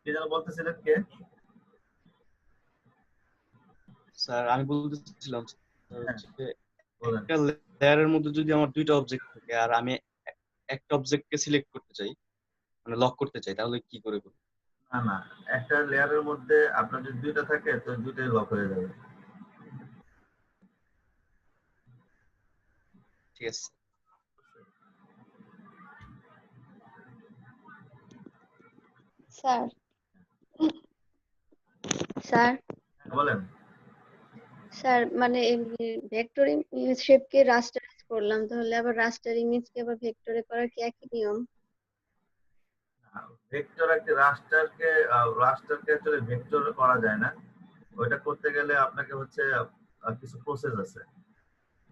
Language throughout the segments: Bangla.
কি যেন বলতেছিলেন কে? স্যার আমি বলতেছিলাম হ্যাঁ, হচ্ছে বলেন। একটা লেয়ারের মধ্যে যদি আমার দুইটা অবজেক্ট থাকে আর আমি একটা অবজেক্টকে সিলেক্ট করতে চাই, মানে লক করতে চাই, তাহলে কি করে করব? না না, একটা লেয়ারের মধ্যে আপনার যদি দুইটা থাকে তো দুইটাই লক হয়ে যাবে। ঠিক আছে। স্যার স্যার হ্যাঁ, বলেন। স্যার মানে ভেক্টর শেপকে রাস্টারাইজ করলাম, তাহলে আবার রাস্টার ইমেজকে আবার ভেক্টরে করার কি একই নিয়ম? ভেক্টর একটি রাস্টারকে আসলে ভেক্টর করা যায় না। ওইটা করতে গেলে আপনাকে হচ্ছে কিছু প্রসেস আছে।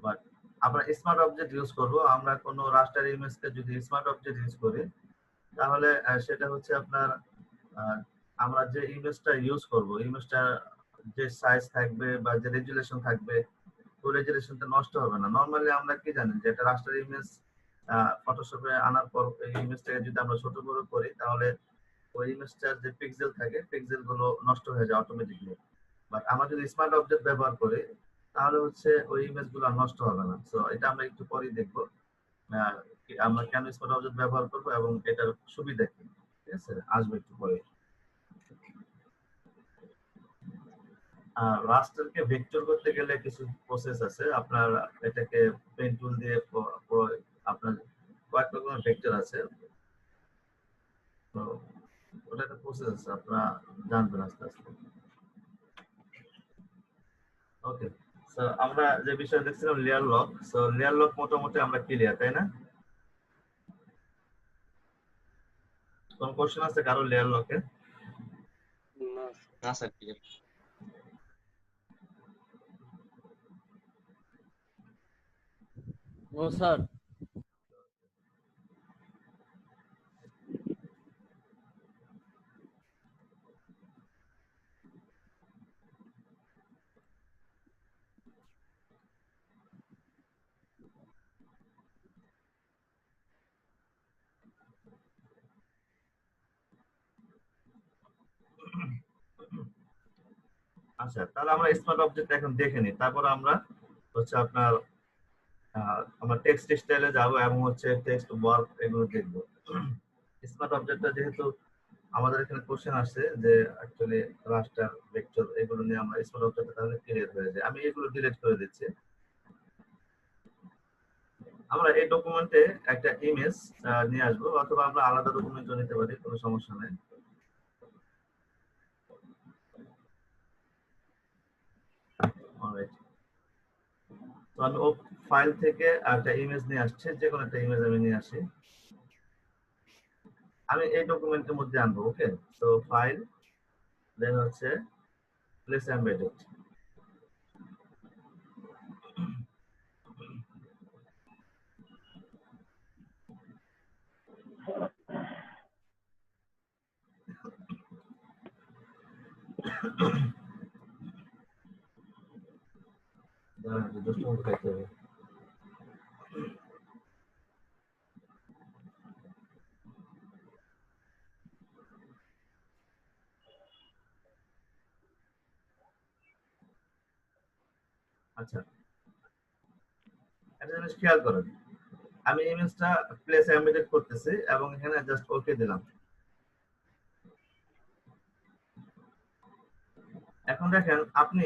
বাট আমরা স্মার্ট অবজেক্ট ইউজ করব। আমরা কোনো রাস্টার ইমেজকে যদি স্মার্ট অবজেক্ট ইউজ করি তাহলে সেটা হচ্ছে আপনার আহ, আমরা যে ইমেজটা ইউজ করব, ইমেজটা যে সাইজ থাকবে বা যে রেজুলেশন থাকবে, ওই রেজুলেশনটা নষ্ট হবে না। নরমালি আমরা কি জানি যে একটা রাস্টার ইমেজ ফটোশপে আনার পর এই ইমেজটাকে যদি আমরা ছোট বড় করি তাহলে ওই ইমেজটার যে পিক্সেল থাকে পিক্সেল গুলো নষ্ট হয়ে যায় অটোমেটিকলি। বাট আমরা যদি স্মার্ট অবজেক্ট ব্যবহার করি তাহলে হচ্ছে ওই ইমেজ গুলো আর নষ্ট হবে না। সো এটা আমরা একটু পরেই দেখবো আমরা কেন স্মার্ট অবজেক্ট ব্যবহার করবো এবং এটার সুবিধা কি। ঠিক আছে, আসবে একটু পরে। আর রাস্টারকে ভেক্টর করতে গেলে কিছু প্রসেস আছে। আপনার এটাকে পেন টুল দিয়ে আপনার কয়েক রকমের ভেক্টর আছে। তো ওটা একটা প্রসেস আছে, আপনারা জানবেন আস্তে আস্তে। ওকে, সো আমরা যে বিষয় দেখছিলাম layer lock. So layer lock মোটামুটি আমরা ক্লিয়ার, তাই না? কোন কোশ্চেন আছে কারো লেয়ার লকে? না স্যার, ঠিক আছে। ও স্যার, আচ্ছা, তাহলে আমরা স্মার্ট অবজেক্ট এখন দেখে নিই, তারপর আমরা হচ্ছে আপনার আমরা টেক্সট স্টাইলে যাব এবং হচ্ছে টেক্সট ওয়ার্ক এগুলো দেখবো। স্মার্ট অবজেক্টটা যেহেতু আমাদের এখানে কোশ্চেন আসছে যে অ্যাকচুয়ালি রাস্টার ভেক্টর এগুলো নিয়ে আমরা স্মার্ট অবজেক্ট তাহলে ক্লিয়ার হয়ে যায়। আমি এগুলো ডিলিট করে দিচ্ছি। আমরা এই ডকুমেন্টে একটা ইমেজ নিয়ে আসবো, অথবা আমরা আলাদা ডকুমেন্টও নিতে পারি, কোনো সমস্যা নেই। অলরাইট, তো আমি ও ফাইল থেকে একটা ইমেজ নিয়ে আসছি, যে কোনো একটা ইমেজ আমি নিয়ে আসি। আমি এই ডকুমেন্টের মধ্যে আনবো। ওকে, তো ফাইল, দেন হচ্ছে প্লেস এমবেডেড। খাইতে হবে। আচ্ছা, একটা জিনিস খেয়াল করেন, আমি ইমেজটা প্লেস এমবেডেড করতেছি এবং এখানে জাস্ট ওকে দিলাম। এখন দেখেন আপনি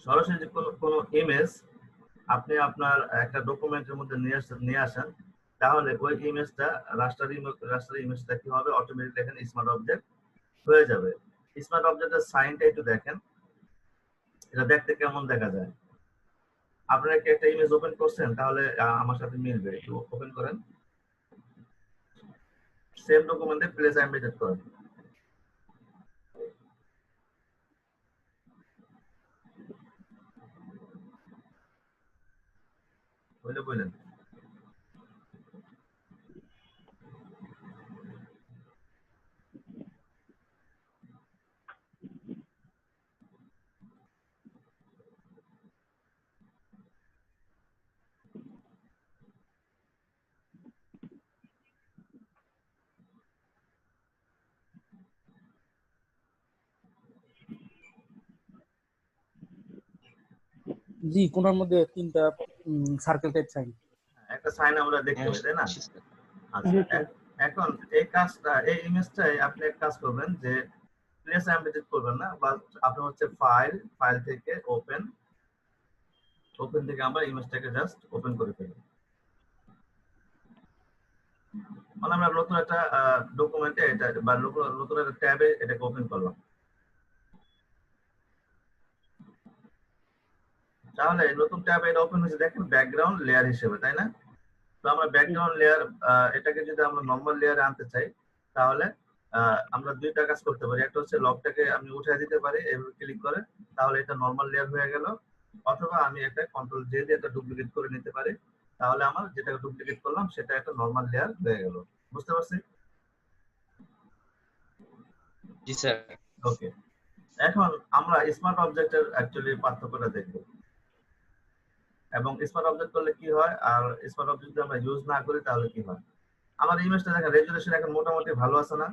সরাসরি যে কোনো ইমেজ আপনি আপনার একটা ডকুমেন্টের মধ্যে নিয়ে আসেন, তাহলে ওই ইমেজটা রাস্টার ইমেজটা কি হবে, অটোমেটিক দেখেন স্মার্ট অবজেক্ট হয়ে যাবে। স্মার্ট অবজেক্টের সাইনটা একটু দেখেন, এটা দেখতে কেমন দেখা যায়। আপনারা কি একটা ইমেজ ওপেন করছেন? তাহলে আমার সাথে মিলবে, একটু ওপেন করেন, সেম ডকুমেন্টে প্লেস এমবেডেড করেন। বুঝলে বললেন? জি, কোণার মধ্যে 3টা সার্কেল টাইপ সাইন। একটা সাইন আমরা দেখতে হ্যাঁ পাই, তাই না? বুঝছি স্যার। আচ্ছা, এখন এই কাজটা, এই ইমেজটাই আপনি এক কাজ করবেন যে প্লেস এমবেডেড করবেন না, বা আপনি হচ্ছে ফাইল থেকে ওপেন থেকে আমরা ইমেজটাকে জাস্ট ওপেন করে ফেলি। মানে আমরা নতুন একটা ডকুমেন্টে এটা বা নতুন একটা ট্যাবে এটাকে ওপেন করলাম। তাহলে নতুন ট্যাবে এটা ওপেন হয়েছে, দেখেন ব্যাকগ্রাউন্ড লেয়ার হিসেবে, তাই না? তো আমরা ব্যাকগ্রাউন্ড লেয়ার এটাকে যদি আমরা নরমাল লেয়ারে আনতে চাই, তাহলে আমরা দুইটা কাজ করতে পারি। একটা হচ্ছে লকটাকে আমি উঠিয়ে দিতে পারি এভাবে ক্লিক করে, তাহলে এটা নরমাল লেয়ার হয়ে গেল। অথবা আমি একটা কন্ট্রোল জে দিয়ে এটা ডুপ্লিকেট করে নিতে পারি, তাহলে আমার যেটা ডুপ্লিকেট করলাম সেটা একটা নরমাল লেয়ার হয়ে গেল। বুঝতে পারছি? জি স্যার। ওকে, এখন আমরা স্মার্ট অবজেক্টের অ্যাকচুয়ালি পার্থক্যটা দেখব, এবং স্মার্ট অবজেক্ট করলে কি হয় আর স্মার্ট অবজেক্ট যদি আমরা ইউজ না করি তাহলে কি হয়। আমার ইমেজটা দেখেন, রেজুলেশন এখন মোটামুটি ভালো আছে না?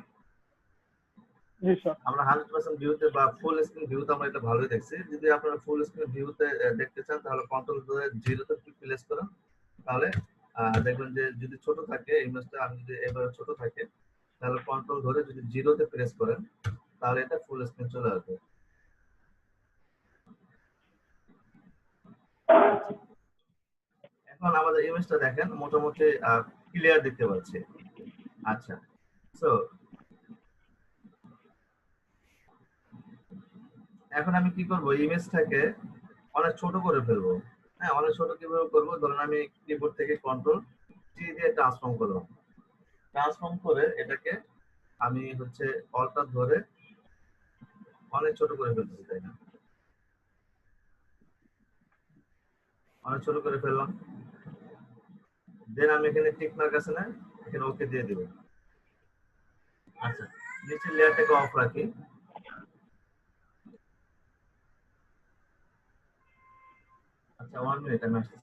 আমরা 100% ভিউতে বা ফুল স্ক্রিন ভিউতে আমরা এটা ভালোই দেখছি। যদি আপনারা ফুল স্ক্রিন ভিউতে দেখতে চান তাহলে কন্ট্রোল ধরে 0 তে প্লেস করেন, তাহলে দেখবেন যে যদি ছোট থাকে ইমেজটা, আমি যদি এবারে ছোট থাকে তাহলে কন্ট্রোল ধরে যদি 0 তে প্রেস করেন তাহলে এটা ফুল স্ক্রিন চলে আসবে। এখন আমাদের ইমেজটা দেখেন মোটামুটি ক্লিয়ার দেখতে পাচ্ছি। আচ্ছা, সো এখন আমি কি করব, ইমেজটাকে অনেক ছোট করে ফেলবো। হ্যাঁ, অনেক ছোট কিভাবে করবো, ধরুন আমি কিবোর্ড থেকে কন্ট্রোল টি দিয়ে ট্রান্সফর্ম করলাম। ট্রান্সফর্ম করে এটাকে আমি হচ্ছে অল্টার ধরে অনেক ছোট করে ফেলতেছি, তাই না? অনেক ছোট করে ফেললাম। দেন আমি এখানে টিক মার্ক আছে না, এখানে ওকে দিয়ে দিব। আচ্ছা, নিচের লেয়ারটাকে অফ রাখি। আচ্ছা, 1 মিনিট আমি আসছি।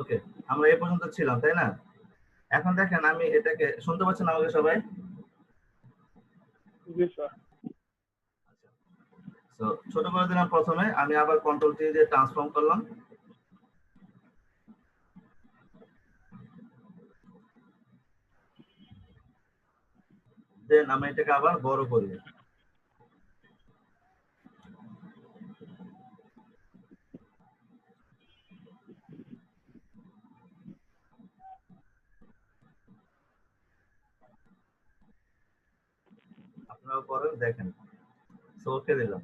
ওকে, আমরা এই পর্যন্ত ছিলাম, তাই না? এখন দেখেন আমি এটাকে শুনতে পাচ্ছেন আমাকে সবাই? তো ছোট করে দিলাম প্রথমে, আমি আবার কন্ট্রোল টি দিয়ে ট্রান্সফর্ম করলাম। দেন আমি এটাকে আবার বড় করি। আপনারা করেন, দেখেন। সো ওকে দিলাম।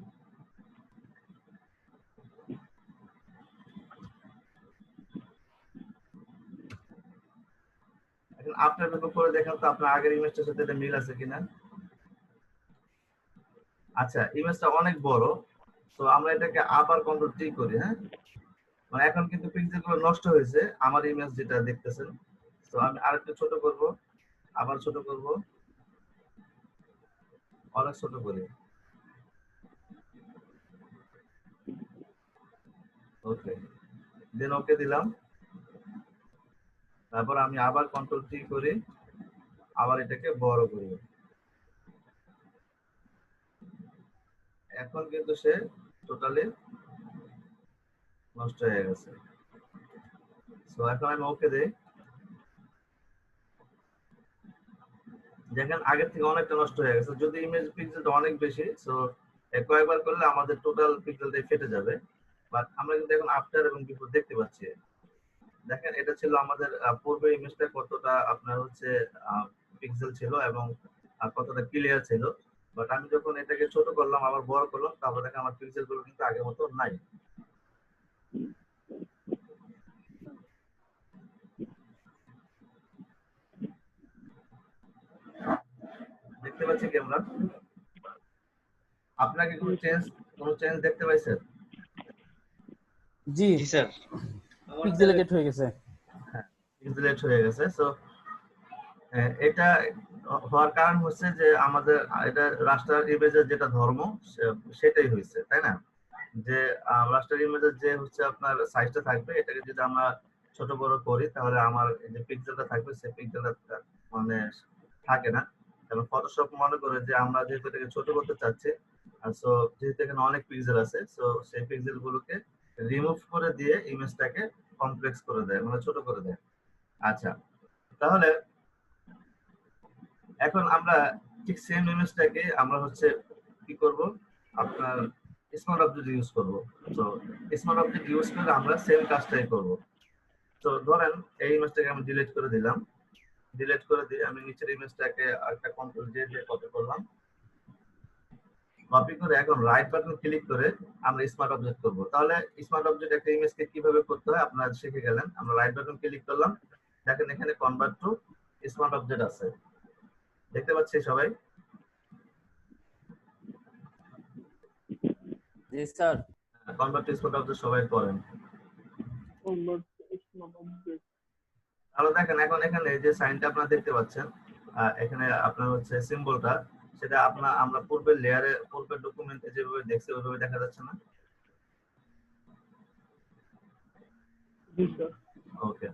এখন আপনার পেপার করে দেখেন তো আপনার আগের ইমেজটার সাথে এটা মিল আছে কিনা। আচ্ছা, ইমেজটা অনেক বড়, তো আমরা এটাকে আবার কন্ট্রোল টি করি। হ্যাঁ, মানে এখন কিন্তু পিক্সেল গুলো নষ্ট হয়েছে আমার ইমেজ যেটা দেখতেছেন। তো আমি আরেকটু ছোট করব, আবার ছোট করব, অনেক ছোট করি। ওকে, দেন ওকে দিলাম। তারপর আমি আবার কন্ট্রোল টি করি, আবার এটাকে বড় করি। এখন কিন্তু সে টোটালি নষ্ট হয়ে গেছে। সো এখন আমি ওকে দেই। দেখেন আগের থেকে অনেকটা নষ্ট হয়ে গেছে। যদি ইমেজ পিক্সেলটা অনেক বেশি, সো কয়েকবার করলে আমাদের টোটাল পিক্সেলটাই ফেটে যাবে। বাট আমরা কিন্তু এখন আফটার এবং বিফোর দেখতে পাচ্ছি। দেখেন এটা ছিল আমাদের পূর্বে ইমেজটা কতটা আপনার হচ্ছে পিক্সেল ছিল এবং কতটা ক্লিয়ার ছিল। বাট আমি যখন এটাকে ছোট করলাম আবার বড় করলাম, তারপর দেখেন আমার পিক্সেল গুলো কিন্তু আগের মতো নাই। দেখতে পাচ্ছি কি আমরা? আপনাকে কোনো চেঞ্জ দেখতে পাইছেন? জি জি স্যার। পিক্সেলেটেড হয়ে গেছে। হ্যাঁ, পিক্সেলেট হয়ে গেছে। সো এটা হওয়ার কারণ হচ্ছে যে আমাদের এটা রাস্টার ইমেজের যেটা ধর্ম সেটাই হয়েছে, তাই না? যে রাস্টার ইমেজের যে হচ্ছে আপনার সাইজটা থাকবে, এটাকে যদি আমরা ছোট বড় করি তাহলে আমার যে পিক্সেলটা থাকবে সেই পিক্সেলটা মানে থাকে না। এবং ফটোশপ মনে করে যে আমরা যেহেতু এটাকে ছোট করতে চাচ্ছি, সো যেহেতু এখানে অনেক পিক্সেল আছে, সো সেই পিক্সেল গুলোকে রিমুভ করে দিয়ে ইমেজটাকে কমপ্লেক্স করে দেয়, মানে ছোট করে দেয়। আচ্ছা, তাহলে এখন আমরা ঠিক সেম ইমেজটাকে আমরা হচ্ছে কি করব, আপনার স্মার্ট অবজেক্ট ইউজ করব। তো স্মার্ট অবজেক্ট ইউজ করে আমরা সেম কাজটাই করব। তো ধরেন এই ইমেজটাকে আমি ডিলিট করে দিলাম, ডিলিট করে দিয়ে আমি নিচের ইমেজটাকে একটা কন্ট্রোল জে দিয়ে কপি করলাম, কপি করে এখন রাইট বাটন ক্লিক করে আমরা স্মার্ট অবজেক্ট করব। তাহলে স্মার্ট অবজেক্ট একটা ইমেজকে কিভাবে করতে হয় আপনারা শিখে গেলেন। আমরা রাইট বাটন ক্লিক করলাম, দেখেন এখানে কনভার্ট টু স্মার্ট অবজেক্ট আছে, দেখতে পাচ্ছি সবাই? জি sir. Convert to smart object সবাই করেন। তাহলে দেখেন এখন এখানে যে সাইনটা আপনারা দেখতে পাচ্ছেন, এখানে আপনার হচ্ছে সিম্বলটা, সেটা আমরা পূর্বের লেয়ারে পূর্বের ডকুমেন্টে যেভাবে দেখছি ওইভাবে দেখা যাচ্ছে না? ওকে,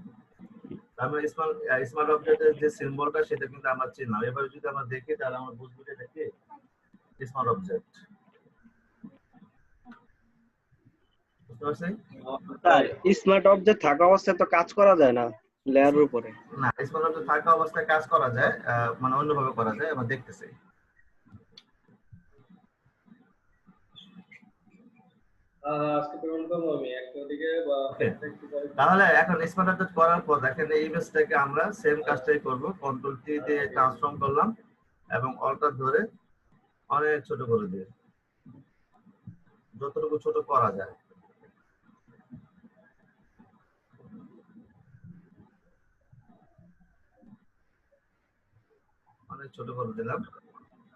আমরা স্মার্ট অবজেক্টের যে সিম্বলটা সেটা কিন্তু আমরা চিনলাম। এবারে যদি আমরা দেখি তাহলে আমরা বুঝবো যে দেখি স্মার্ট অবজেক্ট, বুঝতে পারছেন? স্মার্ট অবজেক্ট থাকা অবস্থায় তো কাজ করা যায় না লেয়ারের উপরে। না, স্মার্ট অবজেক্ট থাকা অবস্থায় কাজ করা যায়, মানে অন্যভাবে করা যায়, আমরা দেখতেছি। তাহলে এখন স্মার্ট অবজেক্ট করার পর দেখেন এই ইমেজটাকে আমরা সেম কাজটাই করব, কন্ট্রোল টি দিয়ে ট্রান্সফর্ম করলাম এবং অল্টার ধরে অনেক ছোট করে দিয়ে যতটুকু ছোট করা যায় অনেক ছোট করে দিলাম,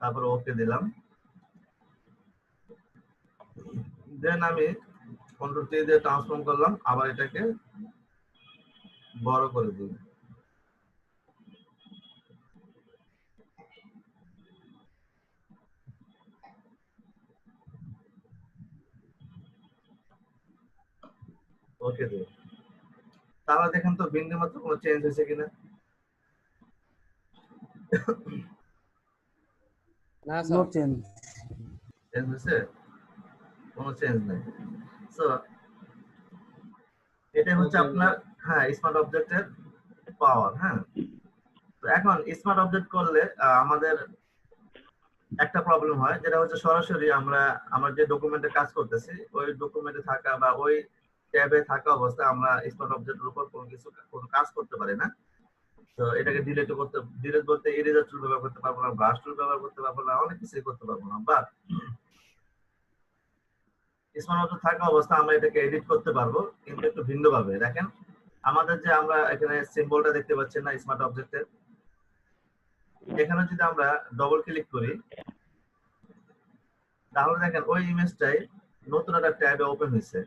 তারপর ওকে দিলাম। দেন আমি কন্ট্রোল টি দিয়ে ট্রান্সফর্ম করলাম, আবার এটাকে বড় করে দিই। ওকে দিই। তাহলে দেখেন তো বিন্দু মাত্র কোনো চেঞ্জ হয়েছে কিনা? না নো স্যার। চেঞ্জ। চেঞ্জ হয়েছে? কোনো চেঞ্জ নেই। সো এটা হচ্ছে আপনার স্মার্ট অবজেক্টের পাওয়ার। তো এখন স্মার্ট অবজেক্ট করলে আমাদের একটা প্রবলেম হয়, যেটা হচ্ছে সরাসরি আমরা যে ডকুমেন্টে কাজ করতেছি ওই ডকুমেন্টে থাকা বা ওই ট্যাবে থাকা অবস্থায় আমরা স্মার্ট অবজেক্টের উপর কোনো কাজ করতে পারি না। তো এটাকে ডিলিট করতে ইরেজার টুল ব্যবহার করতে পারবো না, ব্রাশ টুল ব্যবহার করতে পারবো না, অনেক কিছুই করতে পারবো না। বাট স্মার্ট অবজেক্ট থাকা অবস্থা আমরা এটাকে এডিট করতে পারবো, কিন্তু একটু ভিন্নভাবে। দেখেন আমাদের যে আমরা এখানে সিম্বলটা দেখতে পাচ্ছি না স্মার্ট অবজেক্টের, এখানে যদি আমরা ডবল ক্লিক করি তাহলে দেখেন ওই ইমেজটাই নতুন একটা ট্যাবে ওপেন হয়েছে।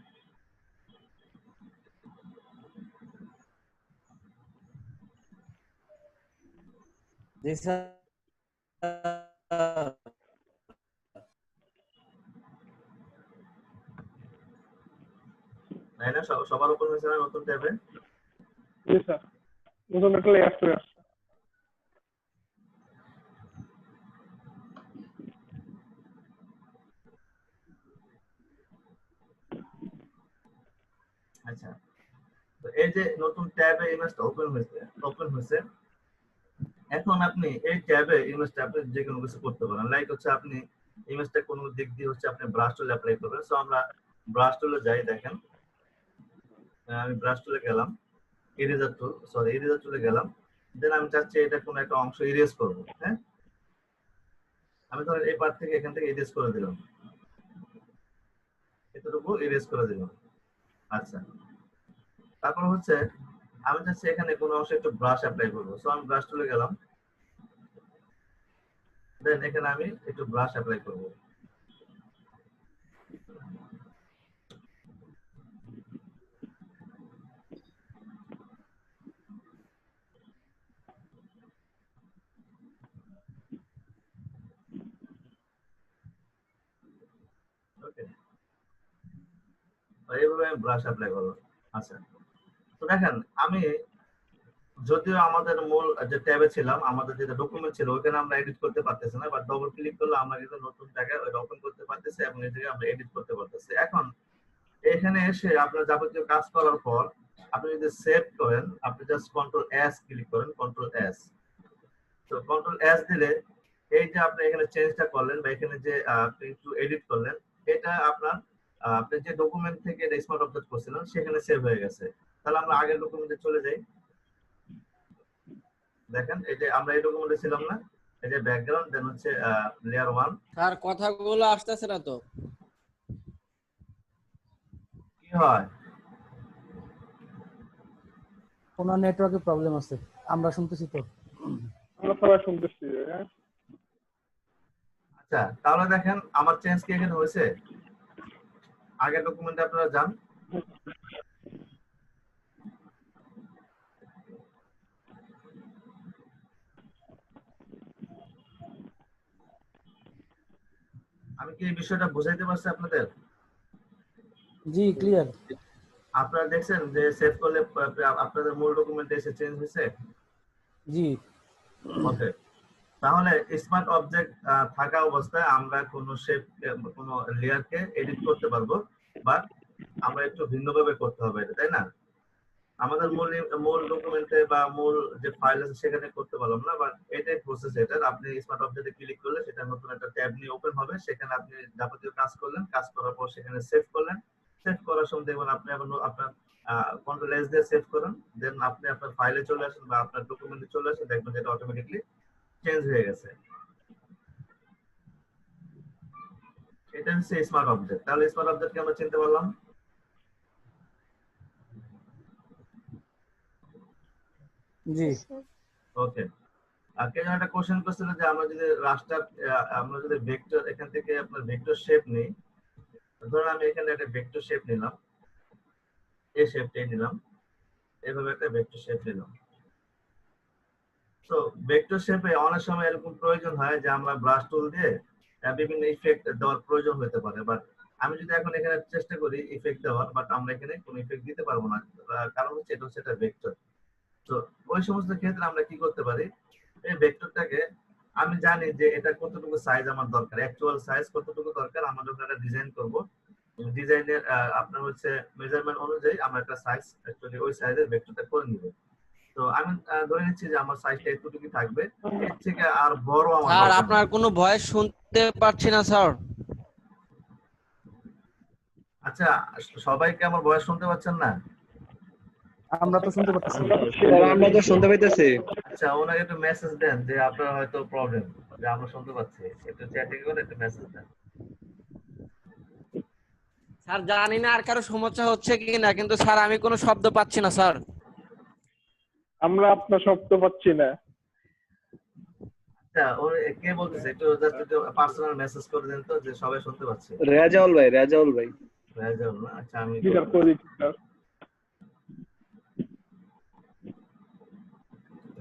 জি স্যার। তাই না? সবার ওপেন হয়েছে না নতুন ট্যাবে? জি স্যার, নতুন একটা লেয়ার চলে আসছে। আচ্ছা, তো এই যে নতুন ট্যাবে ইমেজটা ওপেন হয়েছে, এখন আপনি এই ট্যাবে ইমেজটা আপনি যে কোনো কিছু করতে পারেন। লাইক হচ্ছে আপনি ইমেজটা কোনো দিক দিয়ে হচ্ছে আপনি ব্রাশ টুল অ্যাপ্লাই করবেন। সো আমরা ব্রাশ টুলে যাই, দেখেন আমি ব্রাশ টুলে গেলাম, ইরেজার টুল, সরি ইরেজার টুলে গেলাম, দেন আমি চাচ্ছি এটা কোনো একটা অংশ ইরেজ করব। হ্যাঁ, আমি ধরেন এই পার্ট থেকে এখান থেকে ইরেজ করে দিলাম, এতটুকু ইরেজ করে দিলাম। আচ্ছা, তারপর হচ্ছে আমি চাচ্ছি এখানে কোনো অংশে একটু ব্রাশ অ্যাপ্লাই করবো, সো আমি ব্রাশ টুলে গেলাম, দেন এখানে আমি একটু ব্রাশ অ্যাপ্লাই করবো। ওকে, এইভাবে আমি ব্রাশ অ্যাপ্লাই করবো। আচ্ছা, তো দেখেন আমি যদিও আমাদের মূল যে ট্যাবে ছিলাম, আমাদের যেটা ডকুমেন্ট ছিল ওখানে আমরা এডিট করতে পারতেছি না, বাট ডবল ক্লিক করলে আমরা কিন্তু নতুন জায়গায় ওটা ওপেন করতে পারতেছি এবং এই জায়গায় আমরা এডিট করতে পারতেছি। এখন এখানে এসে আপনার যাবতীয় কাজ করার পর আপনি যদি সেভ করেন, আপনি জাস্ট কন্ট্রোল এস ক্লিক করেন, কন্ট্রোল এস। তো কন্ট্রোল এস দিলে এই যে আপনি এখানে চেঞ্জটা করলেন বা এখানে যে আপনি একটু এডিট করলেন, এটা আপনার আপনি যে ডকুমেন্ট থেকে এটা স্মার্ট অবজেক্ট করছিলেন সেখানে সেভ হয়ে গেছে। তাহলে আমরা আগের ডকুমেন্টে চলে যাই। দেখেন এই যে আমরা এই ডকুমেন্টে ছিলাম না, এই যে ব্যাকগ্রাউন্ড, দেন হচ্ছে লেয়ার 1। স্যার কথাগুলো আসতেছে না তো। কি হয়? কোনো নেটওয়ার্কের প্রবলেম আছে, আমরা শুনতেছি তো। আমরা সবাই শুনতেছি। হ্যাঁ, আচ্ছা, তাহলে দেখেন আমার চেঞ্জ কি এখানে হয়েছে? আগের ডকুমেন্টে আপনারা যান, আমি কি এই বিষয়টা বুঝাইতে পারছি আপনাদের? জি ক্লিয়ার। আপনারা দেখছেন যে সেভ করলে আপনাদের মূল ডকুমেন্টে এসে চেঞ্জ হয়েছে? জি ওকে, তাহলে স্মার্ট অবজেক্ট থাকা অবস্থায় আমরা কোনো শেপ, কোনো লেয়ারকে এডিট করতে পারবো, বাট আমরা একটু ভিন্নভাবে করতে হবে এটা, তাই না? আমাদের মূল ডকুমেন্টে বা মূল যে ফাইল আছে সেখানে করতে পারলাম না, বাট এটাই প্রসেস। এটা আপনি স্মার্ট অবজেক্টে ক্লিক করলে সেটা নতুন একটা ট্যাব নিয়ে ওপেন হবে, সেখানে আপনি যাবতীয় কাজ করলেন, কাজ করার পর সেখানে সেভ করলেন, সেভ করার সময় দেখবেন আপনি আবার আপনার কন্ট্রোল এস দিয়ে সেভ করুন, দেন আপনি আপনার ফাইলে চলে আসেন বা আপনার ডকুমেন্টে চলে আসেন, দেখবেন যে এটা অটোমেটিকলি চেঞ্জ হয়ে গেছে। এটা হচ্ছে স্মার্ট অবজেক্ট। তাহলে স্মার্ট অবজেক্টকে আমরা চিনতে পারলাম। জি ওকে, আর কেন একটা কোশ্চেন করছিল যে আমরা যদি রাস্টার, আমরা যদি ভেক্টর এখান থেকে আপনার ভেক্টর শেপ নেই, ধরুন আমি এখানে একটা ভেক্টর শেপ নিলাম, এই শেপটাই নিলাম, এইভাবে একটা ভেক্টর শেপ নিলাম। তো ভেক্টর শেপে অনেক সময় এরকম প্রয়োজন হয় যে আমরা ব্রাশ টুল দিয়ে বিভিন্ন ইফেক্ট দেওয়ার প্রয়োজন হতে পারে, বাট আমি যদি এখন এখানে চেষ্টা করি ইফেক্ট দেওয়ার, বাট আমরা এখানে কোনো ইফেক্ট দিতে পারবো না, কারণ হচ্ছে এটা হচ্ছে একটা ভেক্টর। তো ওই সমস্ত ক্ষেত্রে আমরা কি করতে পারি, এই ভেক্টরটাকে আমি জানি যে এটা কতটুকু সাইজ আমার দরকার, অ্যাকচুয়াল সাইজ কতটুকু দরকার, আমরা যখন একটা ডিজাইন করব, ডিজাইনের আপনার হচ্ছে মেজারমেন্ট অনুযায়ী আমরা একটা সাইজ অ্যাকচুয়ালি ওই সাইজের ভেক্টরটা করে নিব। তো আমি ধরে নিচ্ছি যে আমার সাইজটা এতটুকু থাকবে, এর থেকে আর বড় আমার স্যার দরকার আপনার নেই। কোনো ভয়েস শুনতে পাচ্ছি না স্যার। আচ্ছা, সবাইকে আমার ভয়েস শুনতে পাচ্ছেন না? আমরা তো শুনতে পাচ্ছি। আমরা তো শুনতে পাইতেছি। আচ্ছা, ওনাকে একটু মেসেজ দেন যে আপনার হয়তো প্রবলেম, যে আমরা শুনতে পাচ্ছি, একটু চ্যাটিং করে একটু মেসেজ দেন। স্যার জানি না আর কারো সমস্যা হচ্ছে কিনা, কিন্তু স্যার আমি কোনো শব্দ পাচ্ছি না স্যার। আমরা আপনার শব্দ পাচ্ছি না। আচ্ছা, ও কে বলতেছে, একটু জাস্ট একটু পার্সোনাল মেসেজ করে দেন তো যে সবাই শুনতে পাচ্ছে। রেজাউল ভাই, রেজাউল ভাই। রাইজাউল না? আচ্ছা, আমি জি স্যার, করে দিচ্ছি স্যার।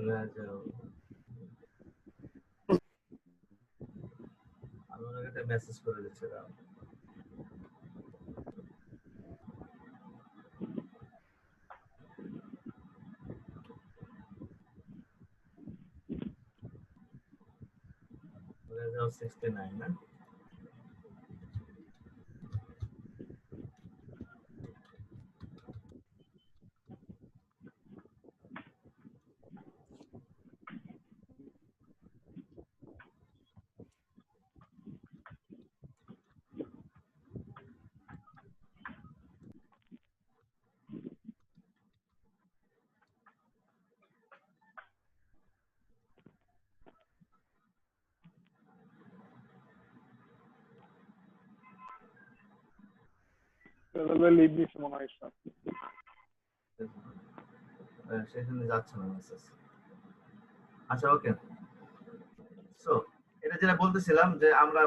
রাইজাউল, আমি ওনাকে একটা মেসেজ করে দিচ্ছিলাম। রাইজাউল 69 না? তাহলে লিভ দিছে মনে হয় স্যার। সেখানে যাচ্ছে না মেসেজ। আচ্ছা ওকে, সো এটা যেটা বলতেছিলাম যে আমরা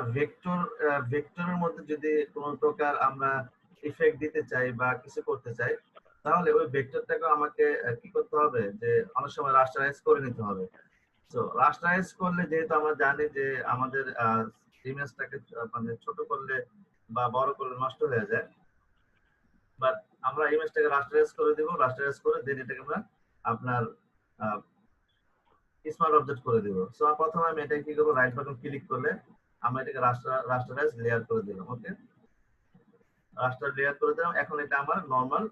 ভেক্টরের মধ্যে যদি কোনো প্রকার আমরা ইফেক্ট দিতে চাই বা কিছু করতে চাই, তাহলে ওই ভেক্টরটাকে আমাকে কি করতে হবে, যে অনেক সময় রাস্টারাইজ করে নিতে হবে। তো রাস্টারাইজ করলে যেহেতু আমরা জানি যে আমাদের ইমেজটাকে মানে ছোট করলে বা বড় করলে নষ্ট হয়ে যায়, বাট আমরা ইমেজটাকে রাস্টারাইজ করে দিব, রাস্টারাইজ করে দেন এটাকে আমরা আপনার স্মার্ট অবজেক্ট করে দিব। সো প্রথমে আমি এটাকে কি করব, রাইট বাটন ক্লিক করলে আমরা এটাকে রাস্টারাইজ লেয়ার করে দিলাম। ওকে, রাস্টার লেয়ার করে দিলাম। এখন এটা আমার নরমাল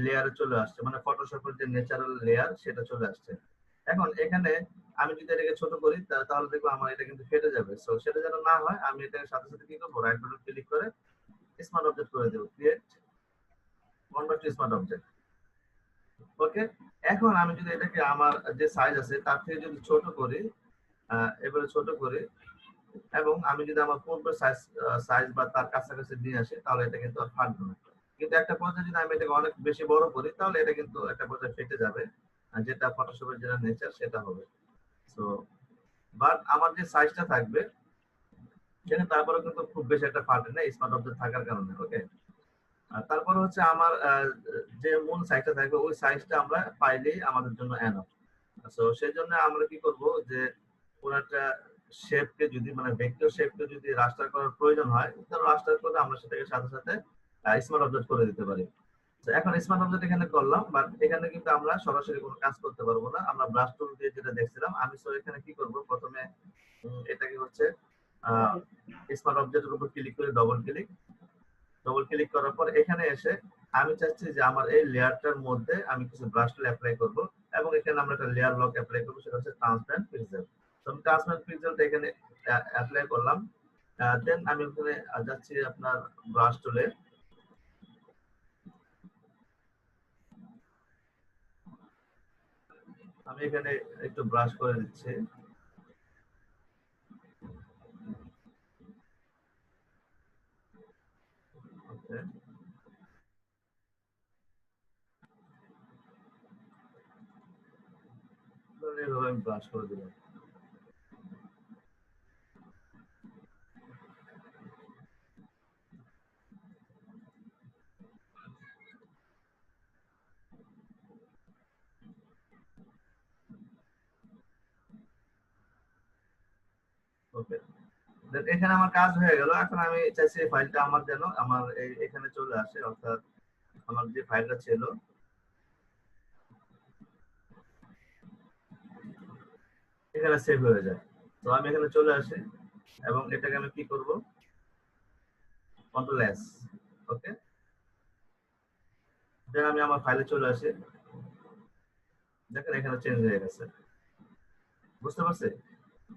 লেয়ারে চলে আসছে, মানে ফটোশপের যে ন্যাচারাল লেয়ার সেটা চলে আসছে। এখন এখানে আমি যদি এটাকে ছোট করি তাহলে দেখবো আমার এটা কিন্তু ফেটে যাবে। সো সেটা যেন না হয় আমি এটাকে সাথে সাথে কি করবো, রাইট বাটন ক্লিক করে স্মার্ট অবজেক্ট করে দেব, create convert to smart object. Okay, এখন আমি যদি এটাকে আমার যে সাইজ আছে তার থেকে যদি ছোট করি, এবারে ছোট করি, এবং আমি যদি আমার পূর্বের সাইজ বা তার কাছাকাছি নিয়ে আসি, তাহলে এটা কিন্তু আর ফাটবে না। কিন্তু একটা পর্যায়ে যদি আমি এটাকে অনেক বেশি বড় করি, তাহলে এটা কিন্তু একটা পর্যায়ে ফেটে যাবে, যেটা ফটোশপের যেটা নেচার সেটা হবে। সো বাট আমার যে সাইজটা থাকবে সেটা তারপরে কিন্তু খুব বেশি একটা ফাটে না স্মার্ট অবজেক্ট থাকার কারণে। ওকে, আর তারপর হচ্ছে আমার যে মূল সাইজটা থাকবে ওই সাইজটা আমরা পাইলেই আমাদের জন্য এনাফ। সো সেই জন্য আমরা কি করব, যে কোন একটা শেপকে যদি মানে ভেক্টর শেপকে যদি রাস্টার করার প্রয়োজন হয়, তাহলে রাস্টার করে আমরা সেটাকে সাথে সাথে স্মার্ট অবজেক্ট করে দিতে পারি। তো এখন স্মার্ট অবজেক্ট এখানে করলাম, বাট এখানে কিন্তু আমরা সরাসরি কোনো কাজ করতে পারবো না, আমরা ব্রাশ টুল দিয়ে যেটা দেখছিলাম। আমি সো এখানে কি করব, প্রথমে এটাকে হচ্ছে স্মার্ট অবজেক্টের উপর ক্লিক করে ডবল ক্লিক করার পর এখানে এসে আমি চাচ্ছি যে আমার এই লেয়ারটার মধ্যে আমি কিছু ব্রাশ টুল অ্যাপ্লাই করব, এবং এখানে আমরা একটা লেয়ার লক অ্যাপ্লাই করব, সেটা হচ্ছে ট্রান্সপারেন্ট পিক্সেল। তো আমি ট্রান্সপারেন্ট পিক্সেলটা এখানে অ্যাপ্লাই করলাম। দেন আমি ওখানে যাচ্ছি আপনার ব্রাশ টুলে, আমি এখানে একটু ব্রাশ করে দিচ্ছি। ওকে, এইভাবে আমি ব্রাশ করে দিলাম। ওকে, এখানে আমার কাজ হয়ে গেল। এখন আমি চাইছি এই ফাইলটা আমার যেন আমার এখানে চলে আসে, অর্থাৎ আমার যে ফাইলটা ছিল এখানে সেভ হয়ে যায়। তো আমি এখানে চলে আসি এবং এটাকে আমি কি করব, কন্ট্রোল এস। ওকে, দেন আমি আমার ফাইলে চলে আসি, দেখেন এখানে চেঞ্জ হয়ে গেছে। বুঝতে পারছি?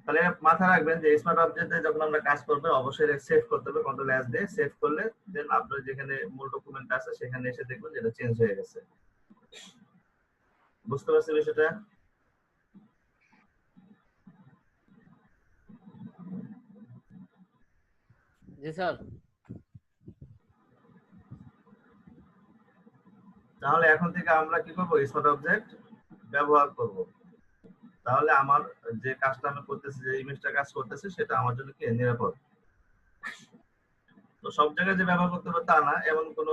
তাহলে মাথায় রাখবেন যে স্মার্ট অবজেক্টে যখন আমরা কাজ করব অবশ্যই সেভ করতে হবে, কন্ট্রোল এস দিয়ে সেভ করলে দেন আপনার যেখানে মূল ডকুমেন্ট আছে সেখানে এসে দেখবেন যে এটা চেঞ্জ হয়ে গেছে। বুঝতে পারছি বিষয়টা? জি স্যার। তাহলে এখন থেকে আমরা কি করব, স্মার্ট অবজেক্ট ব্যবহার করব। তাহলে আমার যে কাজটা আমি করতেছি, যে ইমেজটা কাজ করতেছি, সেটা আমার জন্য কি নিরাপদ। তো সব জায়গায় যে ব্যবহার করতে হবে তা না, এমন কোনো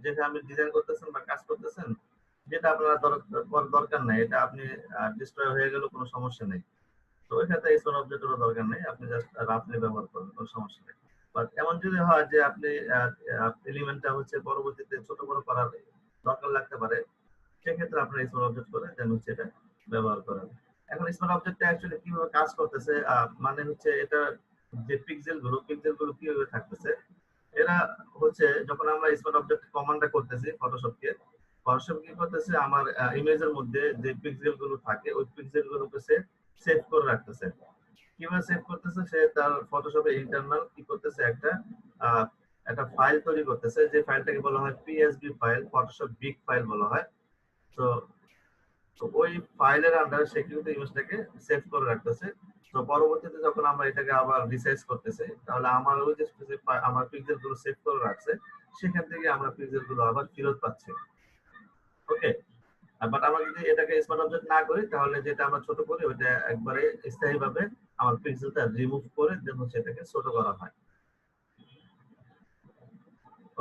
যেটা আপনি ডিজাইন করতেছেন বা কাজ করতেছেন যেটা আপনার দরকার নাই, এটা আপনি ডিস্ট্রয় হয়ে গেল কোনো সমস্যা নেই। তো ওই ক্ষেত্রে স্মার্ট অবজেক্টেরও দরকার নেই, আপনি জাস্ট রাফলি ব্যবহার করবেন, কোনো সমস্যা নেই। বাট এমন যদি হয় যে আপনি এলিমেন্টটা হচ্ছে পরবর্তীতে ছোট বড় করার দরকার লাগতে পারে, সেক্ষেত্রে আপনার স্মার্ট অবজেক্ট করে দেন হচ্ছে এটা ব্যবহার করেন। এখন স্মার্ট অবজেক্টটা অ্যাকচুয়ালি কিভাবে কাজ করতেছে, মানে হচ্ছে এটা যে পিক্সেলগুলো কিভাবে থাকতেছে, এরা হচ্ছে যখন আমরা স্মার্ট অবজেক্ট কমান্ডটা করতেছি ফটোশপ কি করতেছে, আমার ইমেজের মধ্যে যে পিক্সেলগুলো থাকে ওই পিক্সেলগুলোকে সে সেভ করে রাখতেছে। কিভাবে সেভ করতেছে, সে তার ফটোশপে ইন্টারনাল কি করতেছে, একটা ফাইল তৈরি করতেছে, যে ফাইলটাকে বলা হয় PSB file, Photoshop big file বলা হয়। তো ওই ফাইলের আন্ডারে সে কিন্তু ইমেজটাকে সেভ করে রাখতেছে। তো পরবর্তীতে যখন আমরা এটাকে আবার রিসাইজ করতেছি, তাহলে আমার ওই যে আমার পিক্সেলগুলো সেভ করে রাখছে সেখান থেকে আমরা পিক্সেল গুলো আবার ফেরত পাচ্ছি। ওকে, বাট আমরা যদি এটাকে স্মার্ট অবজেক্ট না করি তাহলে যেটা আমরা ছোট করি ওইটা একবারে স্থায়ীভাবে আমার পিক্সেলটা রিমুভ করে দেন হচ্ছে এটাকে ছোট করা হয়।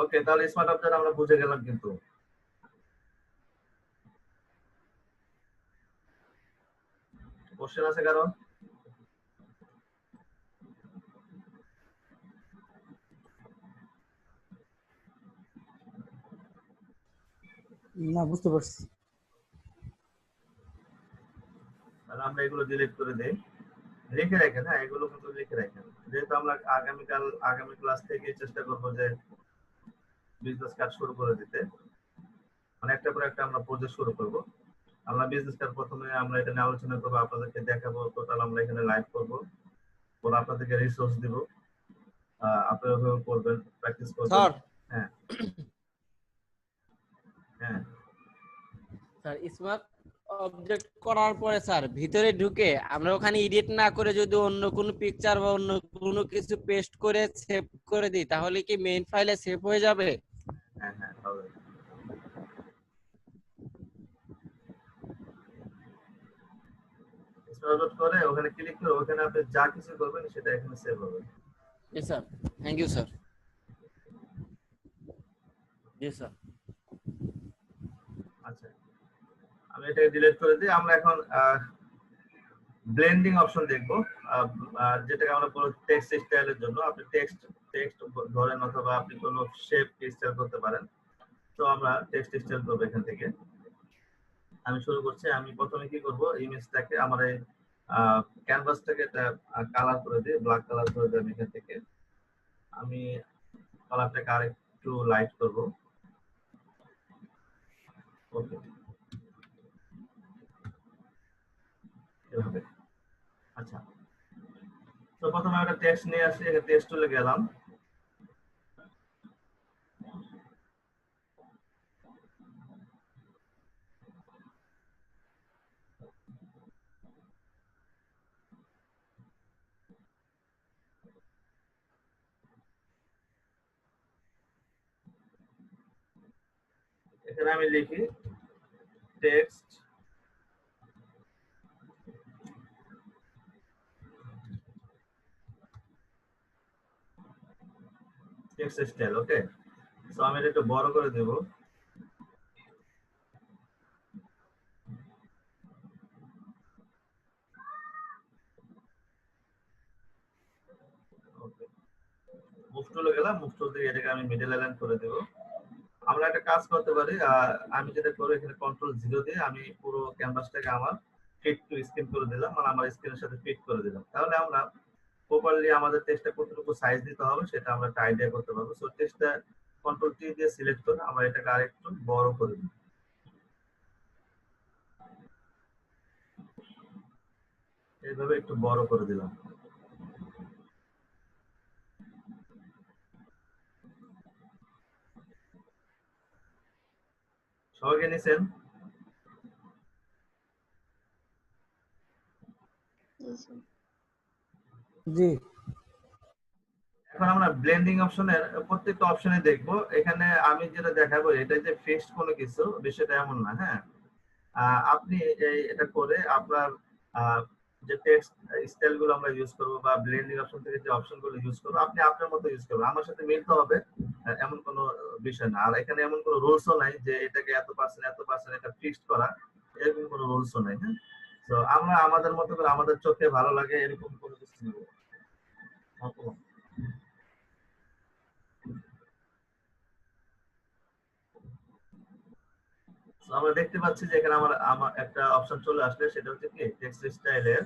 ওকে, তাহলে স্মার্ট অবজেক্ট আমরা বুঝে গেলাম। কিন্তু কোশ্চেন আছে কারণ? না, বুঝতে পারছি। তাহলে আমরা এগুলো ডিলিট করে দেই। লিখে রাখেন, হ্যাঁ এগুলো কিন্তু লিখে রাখেন, যেহেতু আমরা আগামী ক্লাস থেকে চেষ্টা করবো যে বিজনেস কার্ড শুরু করে দিতে, মানে একটা পর একটা আমরা প্রজেক্ট শুরু করব। আমরা বিজনেস কার্ড প্রথমে আমরা এটা নিয়ে আলোচনা করবো, আপনাদেরকে দেখাবো, টোটাল আমরা এখানে লাইভ করবো, পরে আপনাদেরকে রিসোর্স দিব, আপনারা ওইভাবে করবেন, প্র্যাকটিস করবেন। স্যার হ্যাঁ হ্যাঁ স্যার স্মার্ট অবজেক্ট করার পরে স্যার ভিতরে ঢুকে আমরা ওখানে এডিট না করে যদি অন্য কোনো পিকচার বা অন্য কোনো কিছু পেস্ট করে সেভ করে দিই তাহলে কি মেইন ফাইলে সেভ হয়ে যাবে? হ্যাঁ হ্যাঁ হবে। স্ক্রল করে ওখানে ক্লিক করে ওখানে আপনি যা কিছু করবেন সেটা এখানে সেভ হবে। জি স্যার, থ্যাংক ইউ স্যার। জি স্যার। আচ্ছা, আমি এটাকে ডিলিট করে দিই। আমরা এখন ব্লেন্ডিং অপশন দেখবো, যেটাকে আমরা বলি টেক্সট স্টাইলের জন্য। আপনি টেক্সট ধরেন অথবা আপনি কোনো শেপ স্টাইল করতে পারেন। তো আমরা টেক্সট স্টাইল করবো এখান থেকে। আমি শুরু করছি। আমি প্রথমে কি করব, ইমেজটাকে আমার এই ক্যানভাসটাকে কালার করে দিই, ব্ল্যাক কালার করে দিই। আমি এখান থেকে আমি কালারটাকে আরেকটু লাইট করব। ওকে, এভাবে। আচ্ছা, তো প্রথমে একটা টেক্সট নিয়ে আসি, এটা টেক্সট টুলে গেলাম। এখানে আমি লিখি টেক্সট টেক্সট স্টাইল। ওকে, সো আমি এটা একটু বড় করে দেব। ওকে, মুভ টুলে গেলাম, মুভ টুল থেকে এটাকে আমি মিডল অ্যালাইন করে দেব। আমরা একটা কাজ করতে পারি, আমি যেটা করব এখানে কন্ট্রোল 0 দিয়ে আমি পুরো ক্যানভাসটাকে আমার ফিট টু স্ক্রিন করে দিলাম, মানে আমার স্ক্রিনের সাথে ফিট করে দিলাম। তাহলে আমরা প্রপারলি আমাদের টেক্সটটা কতটুকু সাইজ দিতে হবে সেটা আমরা একটা আইডিয়া করতে পারবো। সো টেক্সটটা কন্ট্রোল-T দিয়ে সিলেক্ট করে আমরা এটাকে আরেকটু বড় করে দিই। এইভাবে একটু বড় করে দিলাম। সবাইকে নিছেন? জি। এখন আমরা ব্লেন্ডিং অপশনের প্রত্যেকটা অপশনে দেখব। এখানে আমি যেটা দেখাবো এটা যে ফিক্সড কোনো কিছু, বিষয়টা এমন না। হ্যাঁ, আপনি এটা করে আপনার যে টেক্সট স্টাইল গুলো আমরা ইউজ করবো বা ব্লেন্ডিং অপশন থেকে যে অপশন গুলো ইউজ করবো আপনি আপনার মতো ইউজ করবেন, আমার সাথে মিলতে হবে এমন কোনো বিষয় না। আর এখানে এমন কোনো রুলসও নাই যে এটাকে এত পার্সেন্ট এটা ফিক্সড করা, এরকম কোনো রুলসও নাই। হ্যাঁ, তো আমরা আমাদের মতো করে আমাদের চোখে ভালো লাগে এরকম কোনো কিছু নেব। আমরা দেখতে পাচ্ছি যে এখানে আমার আমার একটা অপশন চলে আসলে, সেটা হচ্ছে কি টেক্সট স্টাইলের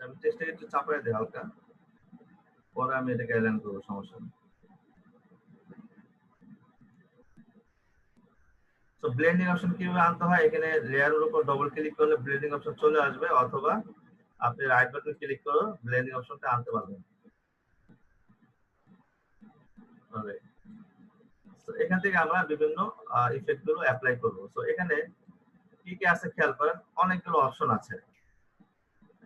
আমি টেক্সটটাকে একটু চাপাই দিই হালকা, পরে আমি এটাকে অ্যালাইন করবো, সমস্যা নেই। তো ব্লেন্ডিং অপশন কিভাবে আনতে হয়, এখানে লেয়ারের উপর ডবল ক্লিক করলে ব্লেন্ডিং অপশন চলে আসবে, অথবা আপনি রাইট বাটন ক্লিক করে ব্লেন্ডিং অপশনটা আনতে পারবেন। তো এখান থেকে আমরা বিভিন্ন ইফেক্ট গুলো অ্যাপ্লাই করব। তো এখানে কি কি আছে খেয়াল করেন, অনেকগুলো অপশন আছে,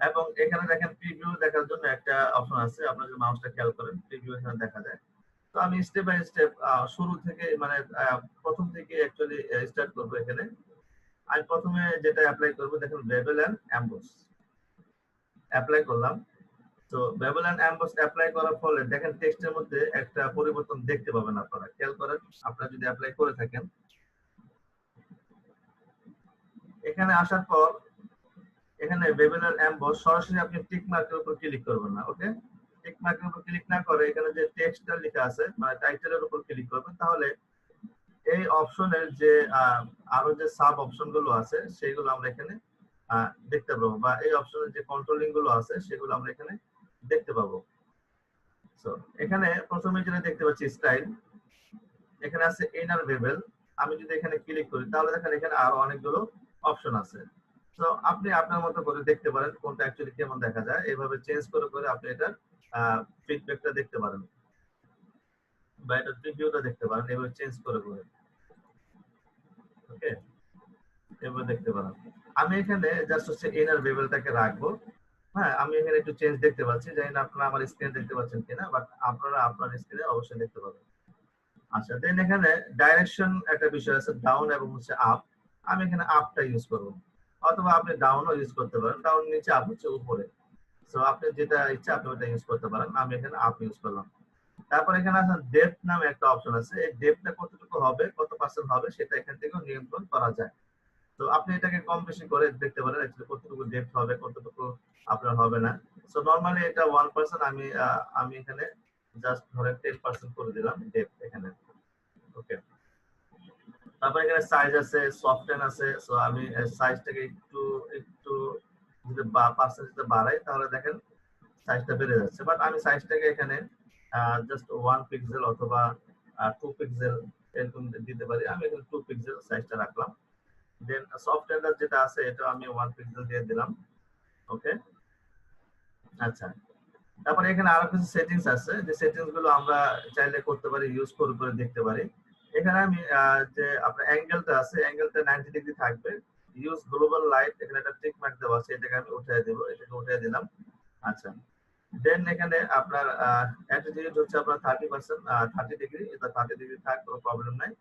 এবং এখানে দেখেন প্রিভিউ দেখার জন্য একটা অপশন আছে, আপনার যদি মাউসটা খেয়াল করেন প্রিভিউ এখানে দেখা যায়। তো আমি স্টেপ বাই স্টেপ শুরু থেকে মানে প্রথম থেকে অ্যাকচুয়ালি স্টার্ট করব। এখানে আমি প্রথমে যেটা অ্যাপ্লাই করব, দেখেন বেভেল এন্ড এমবস অ্যাপ্লাই করলাম। তো বেভেল এন্ড এমবস অ্যাপ্লাই করার ফলে দেখেন টেক্সটের মধ্যে একটা পরিবর্তন দেখতে পাবেন, আপনারা খেয়াল করেন আপনারা যদি অ্যাপ্লাই করে থাকেন। এখানে আসার পর এখানে বেভেল এন্ড এমবস সরাসরি আপনি টিক মার্কের উপর ক্লিক করবেন না, ওকে? টিক মার্কের উপর ক্লিক না করে এখানে যে টেক্সটটা লেখা আছে মানে টাইটেলের উপর ক্লিক করবেন, তাহলে এই অপশনের যে আরো যে সাব অপশন গুলো আছে সেগুলো আমরা এখানে দেখতে পাবো, বা এই অপশনের যে কন্ট্রোলিং গুলো আছে সেগুলো আমরা এখানে দেখতে পাবো। সো এখানে প্রথমে যেটা দেখতে পাচ্ছি স্টাইল, এখানে আছে ইনার বেভেল। আমি যদি এখানে ক্লিক করি তাহলে দেখেন এখানে আরো অনেকগুলো অপশন আছে। তো আপনি আপনার মতো করে দেখতে পারেন কোনটা অ্যাকচুয়ালি কেমন দেখা যায়, এইভাবে চেঞ্জ করে করে আপনি এটা ফিডব্যাকটা দেখতে পারেন, বা এটা প্রিভিউটা দেখতে পারেন, এভাবে চেঞ্জ করে করে, ওকে? এভাবে দেখতে পারেন। আমি এখানে জাস্ট হচ্ছে ইনার বেভেলটাকে রাখবো। হ্যাঁ, আমি এখানে একটু চেঞ্জ দেখতে পাচ্ছি, জানি না আপনারা আমার স্ক্রিনে দেখতে পাচ্ছেন কিনা, বাট আপনারা আপনার স্ক্রিনে অবশ্যই দেখতে পাবেন। আচ্ছা, দেন এখানে ডাইরেকশন একটা বিষয় আছে, ডাউন এবং হচ্ছে আপ। আমি এখানে আপটা ইউজ করব, অথবা আপনি ডাউনও ইউজ করতে পারেন, ডাউন নিচে, আপ হচ্ছে উপরে। সো আপনি যেটা ইচ্ছা আপনি ওটা ইউজ করতে পারেন, আমি এখানে আপ ইউজ করলাম। তারপর এখানে আছে ডেপথ নামে একটা অপশন আছে, এই ডেপথটা কতটুকু হবে, কত পার্সেন্ট হবে সেটা এখান থেকে নিয়ন্ত্রণ করা যায়। তো আপনি এটাকে কম বেশি করে দেখতে পারেন অ্যাকচুয়ালি কতটুকু ডেপথ হবে, কতটুকু আপনার হবে না। সো নরমালি এটা 1%, আমি এখানে জাস্ট ধরে 10% করে দিলাম ডেপথ এখানে, ওকে? তারপর এখানে সাইজ আছে, সফটেন আছে। সো আমি সাইজটাকে একটু একটু যদি পার্সেন্টেজটা বাড়াই তাহলে দেখেন সাইজটা বেড়ে যাচ্ছে, বাট আমি সাইজটাকে এখানে জাস্ট 1 পিক্সেল অথবা 2 পিক্সেল এরকম দিতে পারি। আমি এখানে 2 পিক্সেল সাইজটা রাখলাম। দেন সফটওয়্যার যেটা আছে এটা আমি 1 পিক্সেল দিয়ে দিলাম, ওকে? আচ্ছা, তারপরে এখানে আরো কিছু সেটিংস আছে, যে সেটিংস গুলো আমরা চাইলে করতে পারি, ইউজ করে করে দেখতে পারি। এখানে আমি যে আপনার অ্যাঙ্গেলটা আছে, অ্যাঙ্গেলটা 90 ডিগ্রি থাকবে। ইউজ গ্লোবাল লাইট, এখানে একটা টিক মার্ক দেওয়া আছে, এটাকে আমি উঠিয়ে দেব, এটাকে উঠিয়ে দিলাম। আচ্ছা, দেন এখানে আপনার অ্যাটিটিউড হচ্ছে আপনার 30%, 30 ডিগ্রি, এটা 30 ডিগ্রি থাক, কোনো প্রবলেম নাই।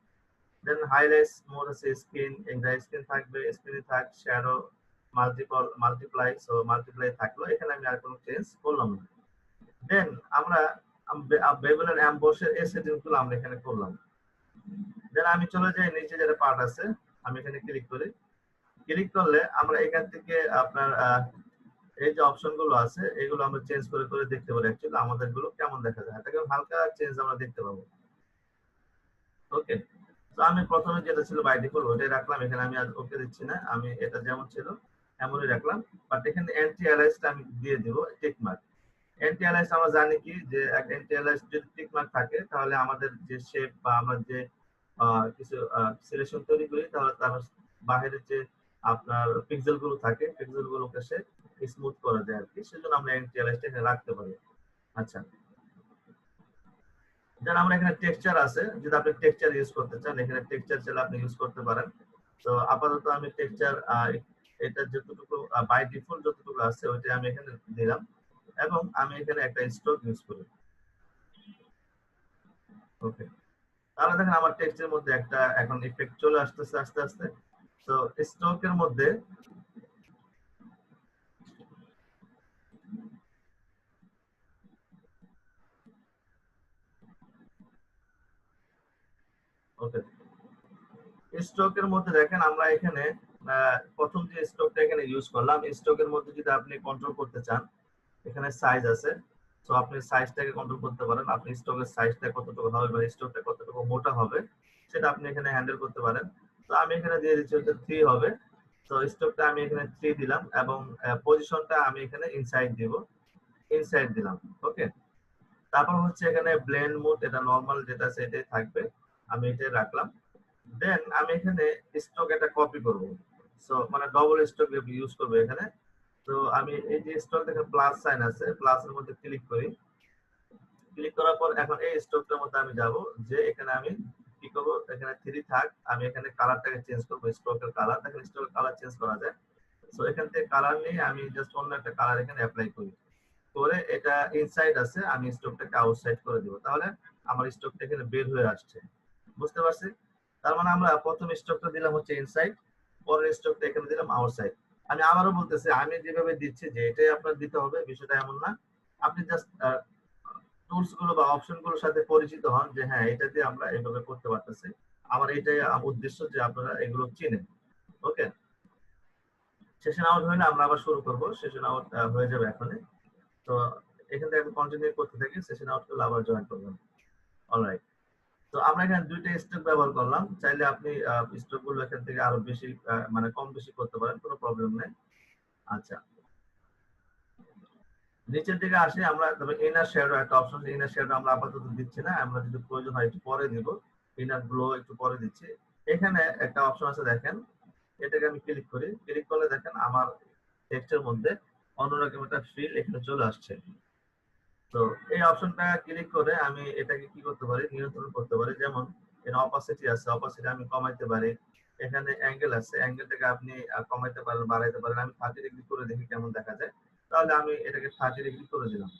দেন হাইলাইটস মোড আছে, স্ক্রিন, এখানে স্ক্রিন থাকবে, স্ক্রিনে থাক, শ্যাডো, মাল্টিপ্লাই, সো মাল্টিপ্লাই থাকলো। এখানে আমি আর কোনো চেঞ্জ করলাম না। দেন আমরা বেভেল এন্ড এমবসের এই সেটিংস গুলো আমরা এখানে করলাম। দেন আমি চলে যাই নিচে যেটা পার্ট আছে, আমি এখানে ক্লিক করি। ক্লিক করলে আমরা এখান থেকে আপনার এই যে অপশন গুলো আছে এগুলো আমরা চেঞ্জ করে করে দেখতে পারি অ্যাকচুয়ালি আমাদের গুলো কেমন দেখা যায়, এটাকে হালকা চেঞ্জ আমরা দেখতে পাবো, ওকে? তো আমি প্রথমে যেটা ছিল বাই ডিফল্ট ওটাই রাখলাম, এখানে আমি আর ওকে দিচ্ছি না, আমি এটা যেমন ছিল এমনই রাখলাম। বাট এখানে অ্যান্টি অ্যালাইজটা আমি দিয়ে দিব টিক মার্ক। অ্যান্টি অ্যালাইজ আমরা জানি কি, যে অ্যান্টি অ্যালাইজ যদি টিক মার্ক থাকে তাহলে আমাদের যে শেপ বা আমরা যে কিছু সিলেকশন তৈরি করি তাহলে তার বাইরের যে আপনার পিক্সেল গুলো থাকে পিক্সেল গুলোকে সে স্মুথ করে দেয় আর কি, সেজন্য আমরা অ্যান্টি অ্যালাইজটা এখানে রাখতে পারি। আচ্ছা, দেন আমরা এখানে টেক্সচার আছে, যদি আপনি টেক্সচার ইউজ করতে চান এখানে টেক্সচার চাইলে আপনি ইউজ করতে পারেন। তো আপাতত আমি টেক্সচার এটা যতটুকু বাই ডিফল্ট যতটুকু আছে ওইটা আমি এখানে দিলাম, এবং আমি এখানে একটা স্ট্রোক ইউজ করি, ওকে? তাহলে দেখেন আমার টেক্সটের মধ্যে একটা এখন ইফেক্ট চলে আসতেছে আস্তে আস্তে। তো স্ট্রোকের মধ্যে ওকে, স্ট্রোকের মধ্যে দেখেন আমরা এখানে প্রথম যে স্ট্রোকটা এখানে ইউজ করলাম, স্ট্রোকের মধ্যে যদি আপনি কন্ট্রোল করতে চান এখানে সাইজ আছে, তো আপনি সাইজটাকে কন্ট্রোল করতে পারেন, আপনি স্ট্রোকের সাইজটা কতটুকু হবে বা স্ট্রোকটা কতটুকু মোটা হবে সেটা আপনি এখানে হ্যান্ডেল করতে পারেন। তো আমি এখানে দিয়ে দিচ্ছি হচ্ছে 3 হবে, তো স্ট্রোকটা আমি এখানে 3 দিলাম এবং পজিশনটা আমি এখানে ইনসাইড দিব, ইনসাইড দিলাম। ওকে, তারপর হচ্ছে এখানে ব্লেন্ড মোড, এটা নরমাল যেটা আছে এটাই থাকবে, আমি এটাই রাখলাম। দেন আমি এখানে স্ট্রোক এটা কপি করব, সো মানে ডবল স্ট্রোক ইউজ করব এখানে। তো আমি এই যে স্ট্রোক দেখে প্লাস সাইন আছে, প্লাসের মধ্যে ক্লিক করি। ক্লিক করার পর এখন এই স্ট্রোকটার মধ্যে আমি যাব, যে এখানে আমি কি করব, এখানে 3 থাক, আমি এখানে কালারটাকে চেঞ্জ করব, স্ট্রোকের কালার, দেখেন স্ট্রোকের কালার চেঞ্জ করা যায়। সো এখান থেকে কালার নিয়ে আমি জাস্ট অন্য একটা কালার এখানে অ্যাপ্লাই করি, করে এটা ইনসাইড আছে আমি স্ট্রোকটাকে আউটসাইড করে দিব, তাহলে আমার স্ট্রোকটা এখানে বের হয়ে আসছে। বুঝতে পারছি? তার মানে আমরা প্রথম স্ট্রোকটা দিলাম হচ্ছে ইনসাইড, পরের স্ট্রোকটা এখানে দিলাম আউটসাইড। আমি আবারও বলতেছি, আমি যেভাবে দিচ্ছি যে এটাই আপনার দিতে হবে বিষয়টা এমন না। আপনি জাস্ট টুলস গুলো বা অপশন গুলোর সাথে পরিচিত হন, যে হ্যাঁ এটা দিয়ে আমরা এইভাবে করতে পারতেছি। আমার এটাই উদ্দেশ্য যে আপনারা এগুলো চিনেন। ওকে, সেশন আউট হলে আমরা আবার শুরু করব, সেশন আউট হয়ে যাবে এখনই। তো এখান থেকে আমি কন্টিনিউ করতে থাকি, সেশন আউট করলে আবার জয়েন করবেন। অলরাইট, তো আমরা এখানে দুইটা স্ট্রোক ব্যবহার করলাম, চাইলে আপনি স্ট্রোক গুলো এখান থেকে আরো বেশি মানে কম বেশি করতে পারেন, কোনো প্রবলেম নেই। আচ্ছা, নিচের দিকে আসি আমরা, তবে ইনার শ্যাডো একটা অপশন, ইনার শ্যাডো আমরা আপাতত দিচ্ছি না, আমরা যদি প্রয়োজন হয় একটু পরে দিব। ইনার গ্লো একটু পরে দিচ্ছি। এখানে একটা অপশন আছে দেখেন, এটাকে আমি ক্লিক করি, ক্লিক করলে দেখেন আমার টেক্সটের মধ্যে অন্যরকম একটা ফিল এখানে চলে আসছে। তো এই অপশনটা ক্লিক করে আমি এটাকে কি করতে পারি, নিয়ন্ত্রণ করতে পারি। যেমন এখানে অপাসিটি আছে, অপাসিটি আমি কমাইতে পারি। এখানে অ্যাঙ্গেল আছে, অ্যাঙ্গেলটাকে আপনি কমাইতে পারেন, বাড়াইতে পারেন। আমি 30 ডিগ্রি করে দেখি কেমন দেখা যায়, তাহলে আমি এটাকে 30 ডিগ্রি করে দিলাম।